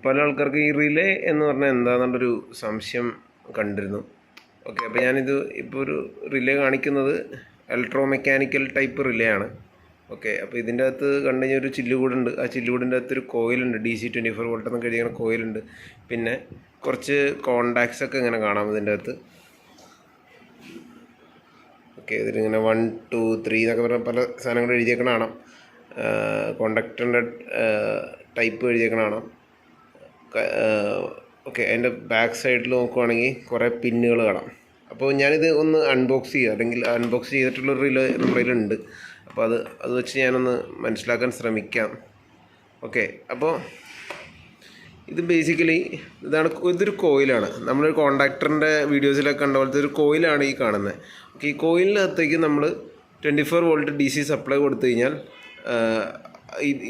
പല ആൾക്കാർക്ക് ഈ റിലേ എന്ന് പറഞ്ഞാൽ എന്താണെന്നുള്ളൊരു സംശയം കണ്ടിരുന്നു. ഓക്കെ, അപ്പോൾ ഞാനിത് ഇപ്പോൾ ഒരു റിലേ കാണിക്കുന്നത് ഇലക്ട്രോ മെക്കാനിക്കൽ ടൈപ്പ് റിലേ ആണ്. ഓക്കെ, അപ്പോൾ ഇതിൻ്റെ അകത്ത് കണ്ടു കഴിഞ്ഞാൽ ഒരു ചില്ലുകൂടുണ്ട്. ആ ചില്ലുകൂടിൻ്റെ അകത്തൊരു കോയിലുണ്ട്, DC 24 വോൾട്ട് എന്നൊക്കെ എഴുതിയ കോയിലുണ്ട്. പിന്നെ കുറച്ച് കോണ്ടാക്ട്സ് ഒക്കെ ഇങ്ങനെ കാണാം ഇതിൻ്റെ അകത്ത്. ഓക്കെ, ഇതിലിങ്ങനെ 1 2 3 എന്നൊക്കെ പറഞ്ഞാൽ പല സാധനങ്ങൾ എഴുതിയേക്കണ കാണാം. കോണ്ടാക്ടറിൻ്റെ ടൈപ്പ് എഴുതിയേക്കണ കാണാം. ഓക്കെ, അതിൻ്റെ ബാക്ക് സൈഡിൽ നോക്കുവാണെങ്കിൽ കുറേ പിന്നുകൾ കാണാം. അപ്പോൾ ഞാനിത് ഒന്ന് അൺബോക്സ് ചെയ്യുക, അല്ലെങ്കിൽ അൺബോക്സ് ചെയ്തിട്ടുള്ളൊരു റിലേ നമ്മുടെ കയ്യിലുണ്ട്. അപ്പോൾ അത് വെച്ച് ഞാനൊന്ന് മനസ്സിലാക്കാൻ ശ്രമിക്കാം. ഓക്കെ, അപ്പോൾ ഇത് ബേസിക്കലി ഇതൊരു കോയിലാണ്. നമ്മളൊരു കോണ്ടാക്ടറിൻ്റെ വീഡിയോസിലൊക്കെ കണ്ട പോലത്തെ ഒരു കോയിലാണ് ഈ കാണുന്നത്. ഓക്കെ, ഈ കോയിലിനകത്തേക്ക് നമ്മൾ 24 വോൾട്ട് DC സപ്ലൈ കൊടുത്തു കഴിഞ്ഞാൽ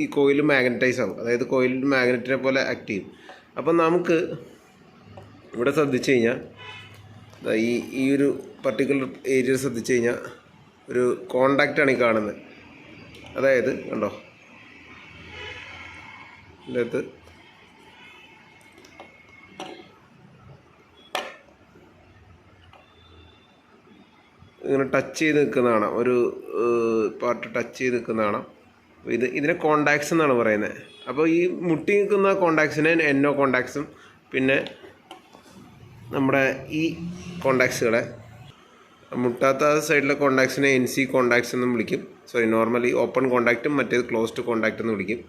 ഈ കോയിൽ മാഗ്നറ്റൈസ് ആകും. അതായത് കോയിൽ മാഗ്നറ്റിനെ പോലെ ആക്ട് ചെയ്യും. അപ്പം നമുക്ക് ഇവിടെ ശ്രദ്ധിച്ചു കഴിഞ്ഞാൽ ഈ ഒരു പർട്ടിക്കുലർ ഏരിയ ശ്രദ്ധിച്ചു കഴിഞ്ഞാൽ ഒരു കോണ്ടാക്റ്റാണ് ഈ കാണുന്നത്. അതായത് കണ്ടോ, ഇതിൻ്റെ അകത്ത് ഇങ്ങനെ ടച്ച് ചെയ്ത് നിൽക്കുന്നതാണ്, ഒരു പാർട്ട് ടച്ച് ചെയ്ത് നിൽക്കുന്നതാണ്. ഇതിനെ കോണ്ടാക്ട്സ് എന്നാണ് പറയുന്നത്. അപ്പോൾ ഈ മുട്ടി നിൽക്കുന്ന കോണ്ടാക്ട്സിനെ NO കോണ്ടാക്ട്സും, പിന്നെ നമ്മുടെ ഈ കോണ്ടാക്ട്സുകളെ മുട്ടാത്ത സൈഡിലെ കോണ്ടാക്ട്സിനെ NC കോണ്ടാക്ട്സ് എന്നും വിളിക്കും. നോർമലി ഓപ്പൺ കോണ്ടാക്റ്റും മറ്റേത് ക്ലോസ്ഡ് കോണ്ടാക്റ്റ് എന്ന് വിളിക്കും.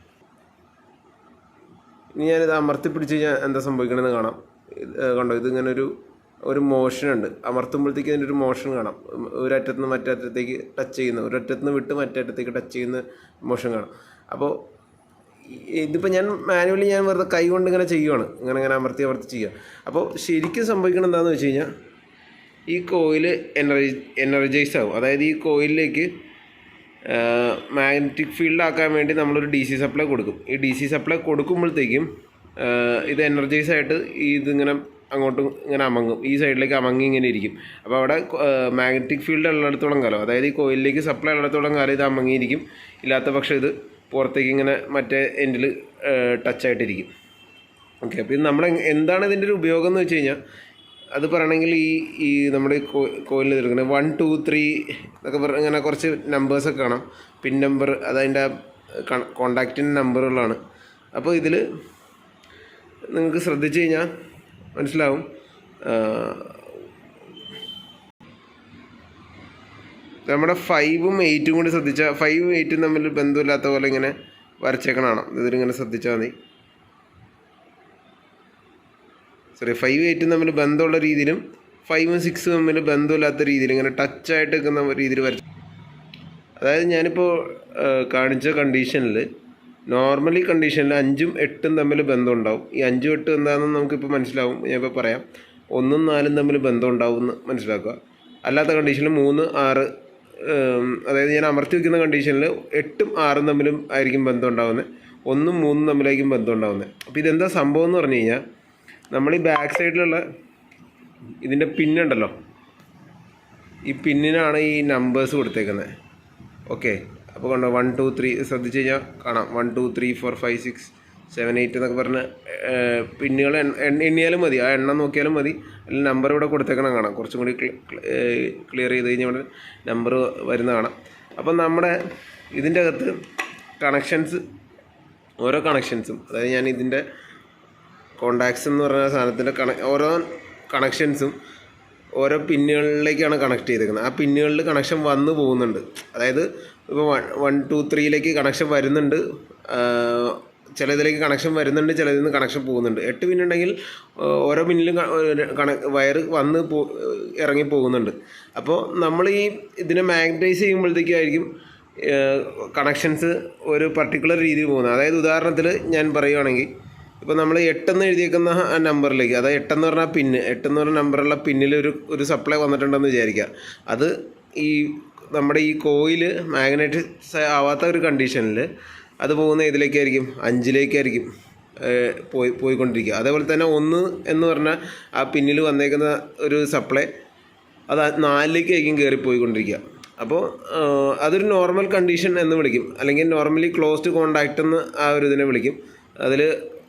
ഇനി ഞാനിത് അമർത്തി പിടിച്ച് കഴിഞ്ഞാൽ എന്താ സംഭവിക്കണമെന്ന് കാണാം. കണ്ടോ, ഇതിങ്ങനെ ഒരു മോഷനുണ്ട്. അമർത്തുമ്പോഴത്തേക്ക് ഇതിൻ്റെ ഒരു മോഷൻ കാണാം. ഒരറ്റത്ത് നിന്ന് മറ്റേ അറ്റത്തേക്ക് ടച്ച് ചെയ്യുന്ന, ഒരറ്റത്ത് നിന്ന് വിട്ട് മറ്റേ അറ്റത്തേക്ക് ടച്ച് ചെയ്യുന്ന മോഷൻ കാണാം. അപ്പോൾ ഇതിപ്പോൾ ഞാൻ മാനുവലി വെറുതെ കൈ കൊണ്ട് ഇങ്ങനെ ചെയ്യുവാണ്, ഇങ്ങനെ അമർത്തി ചെയ്യുക. അപ്പോൾ ശരിക്കും സംഭവിക്കണം എന്താണെന്ന് വെച്ച് കഴിഞ്ഞാൽ ഈ കോയിൽ എനർജൈസ് ആകും. അതായത് ഈ കോയിലിലേക്ക് മാഗ്നറ്റിക് ഫീൽഡ് ആക്കാൻ വേണ്ടി നമ്മളൊരു DC സപ്ലൈ കൊടുക്കും. ഈ DC സപ്ലൈ കൊടുക്കുമ്പോഴത്തേക്കും ഇത് എനർജൈസ് ആയിട്ട് ഇതിങ്ങനെ അങ്ങോട്ടും ഇങ്ങനെ അമങ്ങും, ഈ സൈഡിലേക്ക് അമങ്ങി ഇങ്ങനെ ഇരിക്കും. അപ്പോൾ അവിടെ മാഗ്നറ്റിക് ഫീൽഡ് ഉള്ളിടത്തോളം കാലം, അതായത് ഈ കോയിലിലേക്ക് സപ്ലൈ ഉള്ളിടത്തോളം കാലം ഇത് അമങ്ങിയിരിക്കും. ഇല്ലാത്ത പക്ഷം ഇത് പുറത്തേക്ക് ഇങ്ങനെ മറ്റേ എൻഡിൽ ടച്ചായിട്ടിരിക്കും. ഓക്കെ, അപ്പോൾ ഇത് എന്താണ് ഇതിൻ്റെ ഒരു ഉപയോഗം എന്ന് വെച്ച് കഴിഞ്ഞാൽ, അത് പറയണമെങ്കിൽ ഈ നമ്മുടെ കോയിലിൽ എടുക്കുന്നത് 1 2 3 എന്നൊക്കെ പറഞ്ഞാൽ ഇങ്ങനെ കുറച്ച് നമ്പേഴ്സൊക്കെ കാണാം. പിൻ നമ്പർ അതതിൻ്റെ കോണ്ടാക്റ്റിൻ്റെ നമ്പറുകളാണ്. അപ്പോൾ ഇതിൽ നിങ്ങൾക്ക് ശ്രദ്ധിച്ചു കഴിഞ്ഞാൽ മനസ്സിലാവും. നമ്മുടെ 5ഉം 8ഉം കൂടി ശ്രദ്ധിച്ചാൽ 5ഉം 8ഉം തമ്മിൽ ബന്ധമില്ലാത്ത പോലെ ഇങ്ങനെ വരച്ചേക്കണതാണ്. ഇതിലിങ്ങനെ ശ്രദ്ധിച്ചാൽ മതി. 5ഉം 8ഉം തമ്മിൽ ബന്ധമുള്ള രീതിയിലും 5ഉം 6ഉം തമ്മിൽ ബന്ധമില്ലാത്ത രീതിയിൽ ഇങ്ങനെ ടച്ചായിട്ട് നിൽക്കുന്ന രീതിയിൽ വരച്ചു. അതായത് ഞാനിപ്പോൾ കാണിച്ച കണ്ടീഷനിൽ, നോർമലി കണ്ടീഷനിൽ 5ഉം 8ഉം തമ്മിൽ ബന്ധം ഉണ്ടാവും. ഈ 5ഉം 8ഉം എന്താണെന്ന് നമുക്കിപ്പോൾ മനസ്സിലാവും. ഞാനിപ്പോൾ പറയാം. 1ഉം 4ഉം തമ്മിൽ ബന്ധം ഉണ്ടാവും എന്ന് മനസ്സിലാക്കുക. അല്ലാത്ത കണ്ടീഷനിൽ 3 6, അതായത് ഞാൻ അമർത്തി വയ്ക്കുന്ന കണ്ടീഷനിൽ 8ഉം 6ഉം തമ്മിലും ആയിരിക്കും ബന്ധം ഉണ്ടാകുന്നത്. 1ഉം 3ഉം തമ്മിലായിരിക്കും ബന്ധം ഉണ്ടാകുന്നത്. അപ്പോൾ ഇതെന്താ സംഭവം എന്ന് പറഞ്ഞു കഴിഞ്ഞാൽ, നമ്മൾ ഈ ബാക്ക് സൈഡിലുള്ള ഇതിൻ്റെ പിന്നുണ്ടല്ലോ, ഈ പിന്നിനാണ് ഈ നമ്പേഴ്സ് കൊടുത്തേക്കുന്നത്. ഓക്കെ, അപ്പോൾ കണ്ടോ 1 2 3 ശ്രദ്ധിച്ച് കഴിഞ്ഞാൽ കാണാം. 1 2 3 4 5 6 7 8 എന്നൊക്കെ പറഞ്ഞ് പിന്നുകൾ എണ്ണിയാലും മതി, ആ എണ്ണം നോക്കിയാലും മതി. അല്ലെങ്കിൽ നമ്പർ ഇവിടെ കൊടുത്തേക്കണം കാണാം. കുറച്ചും കൂടി ക്ലിയർ ചെയ്ത് കഴിഞ്ഞാൽ ഇവിടെ നമ്പർ വരുന്ന കാണാം. അപ്പം നമ്മുടെ ഇതിൻ്റെ അകത്ത് ഓരോ കണക്ഷൻസും, അതായത് ഞാൻ ഇതിൻ്റെ കോണ്ടാക്ട്സ് എന്ന് പറഞ്ഞ സാധനത്തിൻ്റെ ഓരോ കണക്ഷൻസും ഓരോ പിന്നുകളിലേക്കാണ് കണക്ട് ചെയ്തേക്കുന്നത്. ആ പിന്നുകളിൽ കണക്ഷൻ വന്നു പോകുന്നുണ്ട്. അതായത് ഇപ്പോൾ 1 2 3യിലേക്ക് കണക്ഷൻ വരുന്നുണ്ട്, ചിലതിലേക്ക് കണക്ഷൻ വരുന്നുണ്ട്, ചിലതിൽ നിന്ന് കണക്ഷൻ പോകുന്നുണ്ട്. 8 പിന്നുണ്ടെങ്കിൽ ഓരോ പിന്നിലും വയറ് വന്ന് ഇറങ്ങി പോകുന്നുണ്ട്. അപ്പോൾ നമ്മൾ ഇതിനെ മാഗ്നറ്റൈസ് ചെയ്യുമ്പോഴത്തേക്കായിരിക്കും കണക്ഷൻസ് ഒരു പർട്ടിക്കുലർ രീതിയിൽ പോകുന്നത്. അതായത് ഉദാഹരണത്തിൽ ഞാൻ പറയുകയാണെങ്കിൽ, ഇപ്പോൾ നമ്മൾ 8 എന്ന് എഴുതിയേക്കുന്ന ആ നമ്പറിലേക്ക്, അതായത് 8 എന്ന് പറഞ്ഞാൽ പിന്ന്, 8 എന്ന് പറഞ്ഞ നമ്പറുള്ള പിന്നിൽ ഒരു സപ്ലൈ വന്നിട്ടുണ്ടെന്ന് വിചാരിക്കുക. അത് നമ്മുടെ ഈ കോയിൽ മാഗ്നറ്റൈസ് ആവാത്ത ഒരു കണ്ടീഷനിൽ അത് പോകുന്ന ഇതിലേക്കായിരിക്കും, 5ലേക്കായിരിക്കും പോയിക്കൊണ്ടിരിക്കുക. അതേപോലെ തന്നെ 1 എന്ന് പറഞ്ഞാൽ ആ പിന്നിൽ വന്നേക്കുന്ന ഒരു സപ്ലൈ അത് 4ലേക്കായിരിക്കും കയറിപ്പോയിക്കൊണ്ടിരിക്കുക. അപ്പോൾ അതൊരു നോർമൽ കണ്ടീഷൻ എന്ന് വിളിക്കും, അല്ലെങ്കിൽ നോർമലി ക്ലോസ്ഡ് കോണ്ടാക്റ്റ് എന്ന് ആ ഒരു ഇതിനെ വിളിക്കും. അതിൽ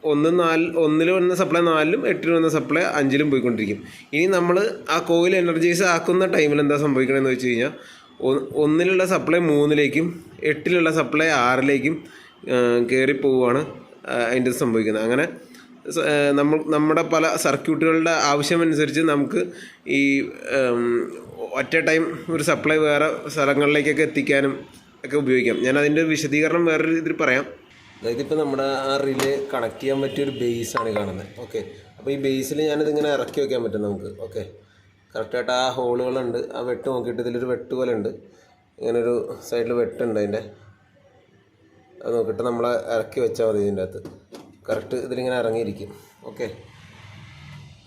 ഒന്നിൽ വന്ന സപ്ലൈ 4-ലും 8-ൽ വന്ന സപ്ലൈ 5-ലും പോയിക്കൊണ്ടിരിക്കും. ഇനി നമ്മൾ ആ കോയിൽ എനർജൈസ് ആക്കുന്ന ടൈമിൽ എന്താ സംഭവിക്കണമെന്ന് വെച്ച് കഴിഞ്ഞാൽ 1-ലുള്ള സപ്ലൈ 3-ലേക്കും 8-ലുള്ള സപ്ലൈ 6-ലേക്കും കയറി പോവുകയാണ് അതിൻ്റെ സംഭവിക്കുന്നത്. അങ്ങനെ നമ്മുടെ പല സർക്യൂട്ടുകളുടെ ആവശ്യമനുസരിച്ച് നമുക്ക് ഈ ഒറ്റ ടൈം ഒരു സപ്ലൈ വേറെ സ്ഥലങ്ങളിലേക്കൊക്കെ എത്തിക്കാനും ഒക്കെ ഉപയോഗിക്കാം. ഞാൻ അതിൻ്റെ വിശദീകരണം വേറൊരു ഇതിൽ പറയാം. അതായത് ഇപ്പോൾ നമ്മുടെ ആ റിലേ കണക്ട് ചെയ്യാൻ പറ്റിയൊരു ബേസാണ് കാണുന്നത്. ഓക്കെ, അപ്പോൾ ഈ ബേസിൽ ഞാനിതിങ്ങനെ ഇറക്കി വയ്ക്കാൻ പറ്റും നമുക്ക്. ഓക്കെ, കറക്റ്റായിട്ട് ആ ഹോളുകളുണ്ട്. ആ വെട്ട് നോക്കിയിട്ട് ഇതിലൊരു വെട്ട് പോലെ ഉണ്ട്, ഇങ്ങനൊരു സൈഡിൽ വെട്ടുണ്ട് അതിൻ്റെ. അത് നോക്കിയിട്ട് നമ്മൾ ഇറക്കി വെച്ചാൽ മതി. ഇതിൻ്റെ അകത്ത് കറക്റ്റ് ഇതിലിങ്ങനെ ഇറങ്ങിയിരിക്കും. ഓക്കെ,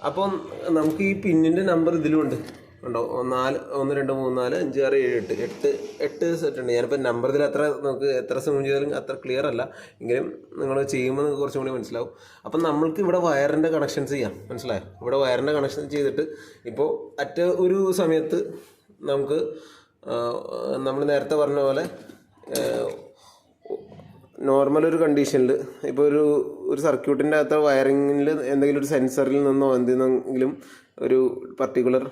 അപ്പം നമുക്ക് ഈ പിന്നിൻ്റെ നമ്പർ ഇതിലുമുണ്ട് ഉണ്ടോ. 1 2 3 4 5 6 7 8 സെറ്റ് ഉണ്ട്. ഞാനിപ്പോൾ നമ്പർ ഇതിൽ നമുക്ക് എത്ര സൂം ചെയ്താലും അത്ര ക്ലിയർ അല്ല, എങ്കിലും നിങ്ങൾ ചെയ്യുമ്പോൾ നിങ്ങൾക്ക് കുറച്ചും കൂടി മനസ്സിലാവും. അപ്പം നമ്മൾക്ക് ഇവിടെ വയറിൻ്റെ കണക്ഷൻസ് ചെയ്യാം, മനസ്സിലായോ? ഇവിടെ വയറിൻ്റെ കണക്ഷൻ ചെയ്തിട്ട് ഇപ്പോൾ ഒരു സമയത്ത് നമുക്ക് നമ്മൾ നേരത്തെ പറഞ്ഞ പോലെ നോർമൽ ഒരു കണ്ടീഷനിൽ ഇപ്പോൾ ഒരു സർക്യൂട്ടിൻ്റെ അകത്ത് വയറിങ്ങിൽ എന്തെങ്കിലും ഒരു സെൻസറിൽ നിന്നോ എന്തെങ്കിലും ഒരു പർട്ടിക്കുലർ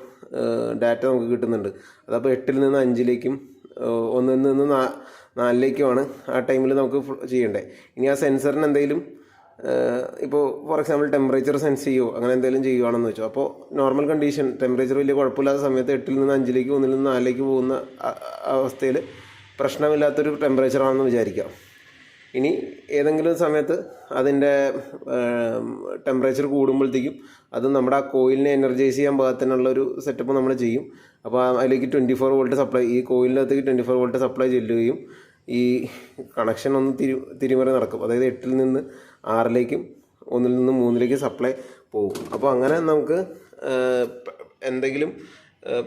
ഡാറ്റ നമുക്ക് കിട്ടുന്നുണ്ട്. അതപ്പോൾ 8-ൽ നിന്ന് 5-ലേക്കും 1-ൽ നിന്ന് 4-ലേക്കുമാണ് ആ ടൈമിൽ നമുക്ക് ചെയ്യേണ്ടത്. ഇനി ആ സെൻസറിന് എന്തെങ്കിലും ഇപ്പോൾ ഫോർ എക്സാമ്പിൾ ടെമ്പറേച്ചർ സെൻസ് ചെയ്യുമോ അങ്ങനെ എന്തെങ്കിലും ചെയ്യുകയാണെന്ന് വെച്ചോ. അപ്പോൾ നോർമൽ കണ്ടീഷൻ ടെമ്പറേച്ചർ വലിയ കുഴപ്പമില്ലാത്ത സമയത്ത് 8-ൽ നിന്ന് 5-ലേക്ക് 1-ൽ നിന്ന് 4-ലേക്ക് പോകുന്ന അവസ്ഥയിൽ പ്രശ്നമില്ലാത്തൊരു ടെമ്പറേച്ചറാണെന്ന് വിചാരിക്കാം. ഇനി ഏതെങ്കിലും സമയത്ത് അതിൻ്റെ ടെമ്പറേച്ചർ കൂടുമ്പോഴത്തേക്കും അത് നമ്മുടെ ആ കോയിലിനെ എനർജൈസ് ചെയ്യാൻ പാകത്തിനുള്ളൊരു സെറ്റപ്പ് നമ്മൾ ചെയ്യും. അപ്പോൾ അതിലേക്ക് 24 വോൾട്ട് സപ്ലൈ, ഈ കോയിലിനകത്തേക്ക് 24 വോൾട്ട് സപ്ലൈ ചെല്ലുകയും ഈ കണക്ഷൻ ഒന്ന് തിരിമറി നടക്കും. അതായത് 8-ൽ നിന്ന് 6-ലേക്കും 1-ൽ നിന്ന് 3-ലേക്ക് സപ്ലൈ പോകും. അപ്പോൾ അങ്ങനെ നമുക്ക് എന്തെങ്കിലും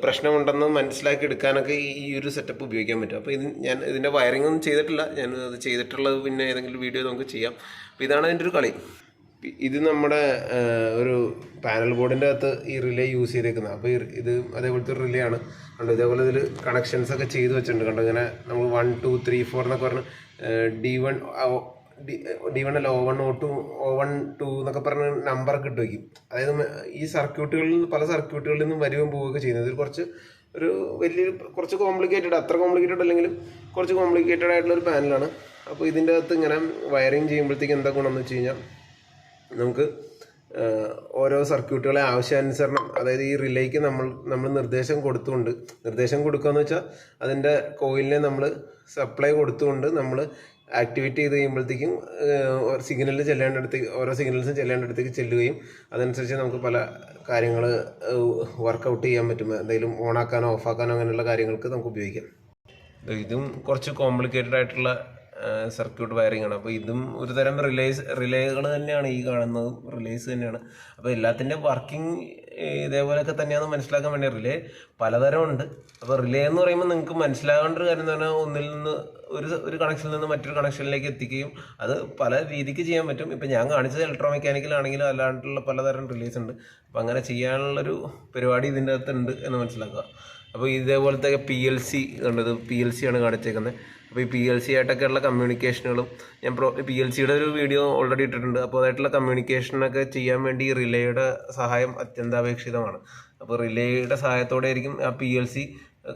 പ്രശ്നമുണ്ടെന്ന് മനസ്സിലാക്കി എടുക്കാനൊക്കെ ഈ ഒരു സെറ്റപ്പ് ഉപയോഗിക്കാൻ പറ്റും. അപ്പോൾ ഞാൻ ഇതിൻ്റെ വയറിംഗ് ഒന്നും ചെയ്തിട്ടില്ല, ഞാൻ അത് ചെയ്തിട്ടുള്ളത് പിന്നെ ഏതെങ്കിലും വീഡിയോ നമുക്ക് ചെയ്യാം. അപ്പോൾ ഇതാണ് അതിൻ്റെ ഒരു കളി. ഇത് നമ്മുടെ ഒരു പാനൽ ബോർഡിൻ്റെ അകത്ത് ഈ റിലേ യൂസ് ചെയ്തേക്കുന്നത്. അപ്പോൾ ഇത് അതേപോലത്തെ ഒരു റിലേ ആണ് കണ്ടോ. ഇതേപോലെ ഇതിൽ കണക്ഷൻസ് ഒക്കെ ചെയ്ത് വെച്ചിട്ടുണ്ട് കണ്ടോ. ഇങ്ങനെ നമ്മൾ 1 2 3 4 എന്നൊക്കെ പറഞ്ഞ് D1 അല്ല O1 O2 O1 2 എന്നൊക്കെ പറഞ്ഞ് നമ്പറൊക്കെ ഇട്ട് വയ്ക്കും. അതായത് ഈ സർക്യൂട്ടുകളിൽ പല സർക്യൂട്ടുകളിൽ നിന്നും വരികയും പോവുകയൊക്കെ ചെയ്യുന്നത് കുറച്ച് കോംപ്ലിക്കേറ്റഡ്, അത്ര കോംപ്ലിക്കേറ്റഡ് അല്ലെങ്കിലും കുറച്ച് കോംപ്ലിക്കേറ്റഡ് ആയിട്ടുള്ളൊരു പാനലാണ്. അപ്പോൾ ഇതിൻ്റെ അകത്ത് ഇങ്ങനെ വയറിങ് ചെയ്യുമ്പോഴത്തേക്ക് എന്താ ഗുണമെന്ന് വെച്ച് കഴിഞ്ഞാൽ നമുക്ക് ഓരോ സർക്യൂട്ടുകളെ ആവശ്യാനുസരണം, അതായത് ഈ റിലേക്ക് നമ്മൾ നിർദ്ദേശം കൊടുക്കുക എന്ന് വെച്ചാൽ അതിൻ്റെ കോയിലിനെ നമ്മൾ സപ്ലൈ കൊടുത്തുകൊണ്ട് നമ്മൾ ആക്ടിവേറ്റ് ചെയ്ത് കഴിയുമ്പോഴത്തേക്കും ഓരോ സിഗ്നൽസും ചെല്ലേണ്ടടുത്തേക്ക് ചെല്ലുകയും അതനുസരിച്ച് നമുക്ക് പല കാര്യങ്ങൾ വർക്കൗട്ട് ചെയ്യാൻ പറ്റും. എന്തെങ്കിലും ഓണാക്കാനോ ഓഫാക്കാനോ അങ്ങനെയുള്ള കാര്യങ്ങൾക്ക് നമുക്ക് ഉപയോഗിക്കാം. ഇതും കുറച്ച് കോംപ്ലിക്കേറ്റഡ് ആയിട്ടുള്ള സർക്യൂട്ട് വയറിംഗ് ആണ്. അപ്പോൾ ഇതും ഒരു തരം റിലേകൾ തന്നെയാണ്, ഈ കാണുന്നതും റിലേസ് തന്നെയാണ്. അപ്പോൾ എല്ലാത്തിൻ്റെ വർക്കിംഗ് ഇതേപോലെയൊക്കെ തന്നെയാണെന്ന് മനസ്സിലാക്കാൻ വേണ്ടി റിലേ പലതരം ഉണ്ട്. അപ്പോൾ റിലേ എന്ന് പറയുമ്പോൾ നിങ്ങൾക്ക് മനസ്സിലാകേണ്ട ഒരു കാര്യം എന്ന് പറഞ്ഞാൽ ഒന്നിൽ നിന്ന് ഒരു കണക്ഷനിൽ നിന്ന് മറ്റൊരു കണക്ഷനിലേക്ക് എത്തിക്കുകയും അത് പല രീതിക്ക് ചെയ്യാൻ പറ്റും. ഇപ്പം ഞാൻ കാണിച്ചത് ഇലക്ട്രോ മെക്കാനിക്കലാണെങ്കിലും അല്ലാണ്ടുള്ള പലതരം റിലേസ് ഉണ്ട്. അപ്പോൾ അങ്ങനെ ചെയ്യാനുള്ളൊരു പരിപാടി ഇതിൻ്റെ അകത്തുണ്ട് എന്ന് മനസ്സിലാക്കുക. അപ്പോൾ ഇതേപോലത്തെ PLC കണ്ടത് PLC ആണ് കാണിച്ചേക്കുന്നത്. അപ്പോൾ ഈ PLC ആയിട്ടൊക്കെയുള്ള കമ്മ്യൂണിക്കേഷനുകളും ഞാൻ PLCയുടെ ഒരു വീഡിയോ ഓൾറെഡി ഇട്ടിട്ടുണ്ട്. അപ്പോൾ അതായിട്ടുള്ള കമ്മ്യൂണിക്കേഷനൊക്കെ ചെയ്യാൻ വേണ്ടി റിലേയുടെ സഹായം അത്യന്താപേക്ഷിതമാണ്. അപ്പോൾ റിലേയുടെ സഹായത്തോടെ ആയിരിക്കും ആ PLC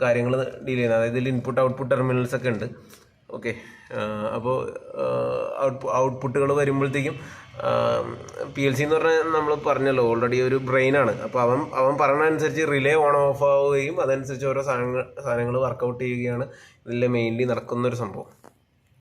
കാര്യങ്ങൾ ഡീൽ ചെയ്യുന്നത്. അതായത് ഇതിൽ ഇൻപുട്ട് ഔട്ട്പുട്ട് ടെർമിനൽസ് ഒക്കെ ഉണ്ട്. ഓക്കെ, അപ്പോൾ ഔട്ട്പുട്ടുകൾ വരുമ്പോഴത്തേക്കും PLC എന്ന് പറഞ്ഞാൽ നമ്മൾ പറഞ്ഞല്ലോ ഓൾറെഡി ഒരു ബ്രെയിനാണ്. അപ്പോൾ അവൻ പറയുന്ന അനുസരിച്ച് റിലേ ഓൺ ഓഫ് ആവുകയും അതനുസരിച്ച് ഓരോ സാധനങ്ങൾ വർക്കൗട്ട് ചെയ്യുകയാണ് ഇതിൽ മെയിൻലി നടക്കുന്നൊരു സംഭവം.